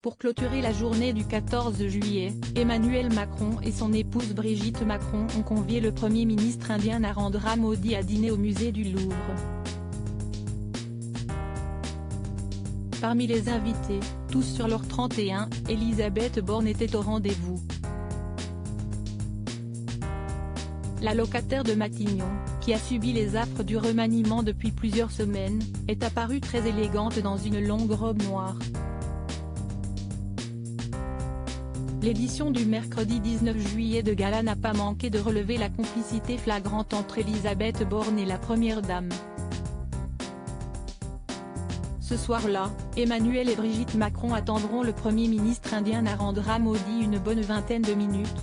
Pour clôturer la journée du 14 juillet, Emmanuel Macron et son épouse Brigitte Macron ont convié le Premier ministre indien Narendra Modi à dîner au musée du Louvre. Parmi les invités, tous sur leur 31, Elisabeth Borne était au rendez-vous. La locataire de Matignon, qui a subi les affres du remaniement depuis plusieurs semaines, est apparue très élégante dans une longue robe noire. L'édition du mercredi 19 juillet de Gala n'a pas manqué de relever la complicité flagrante entre Elisabeth Borne et la Première Dame. Ce soir-là, Emmanuel et Brigitte Macron attendront le Premier ministre indien Narendra Modi une bonne vingtaine de minutes.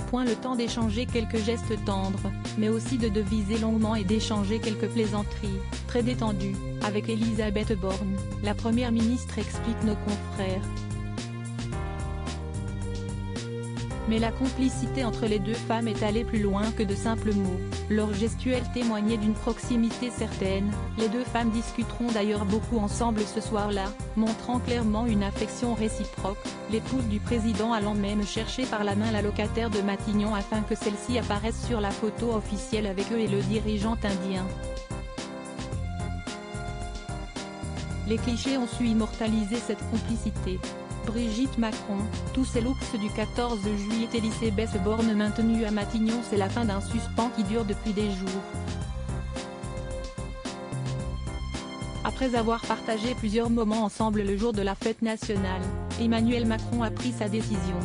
Point le temps d'échanger quelques gestes tendres, mais aussi de deviser longuement et d'échanger quelques plaisanteries, très détendues, avec Elisabeth Borne, la Première ministre explique nos confrères. Mais la complicité entre les deux femmes est allée plus loin que de simples mots, leur gestuelle témoignait d'une proximité certaine. Les deux femmes discuteront d'ailleurs beaucoup ensemble ce soir-là, montrant clairement une affection réciproque, l'épouse du président allant même chercher par la main la locataire de Matignon afin que celle-ci apparaisse sur la photo officielle avec eux et le dirigeant indien. Les clichés ont su immortaliser cette complicité. Brigitte Macron, tous ces looks du 14 juillet. Elisabeth Borne maintenue à Matignon. C'est la fin d'un suspens qui dure depuis des jours. Après avoir partagé plusieurs moments ensemble le jour de la fête nationale, Emmanuel Macron a pris sa décision.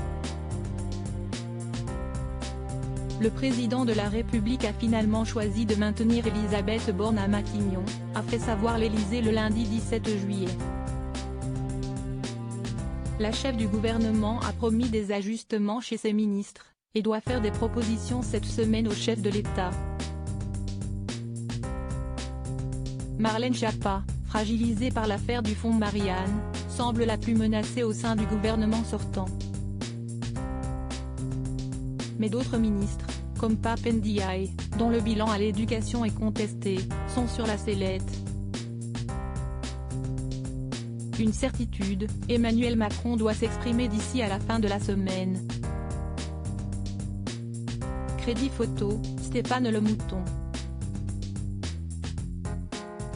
Le président de la République a finalement choisi de maintenir Elisabeth Borne à Matignon, a fait savoir l'Élysée le lundi 17 juillet. La chef du gouvernement a promis des ajustements chez ses ministres, et doit faire des propositions cette semaine au chef de l'État. Marlène Schiappa, fragilisée par l'affaire du fonds Marianne, semble la plus menacée au sein du gouvernement sortant. Mais d'autres ministres, comme Pap Ndiaye, dont le bilan à l'éducation est contesté, sont sur la sellette. Une certitude, Emmanuel Macron doit s'exprimer d'ici à la fin de la semaine. Crédit photo, Stéphane Le Mouton.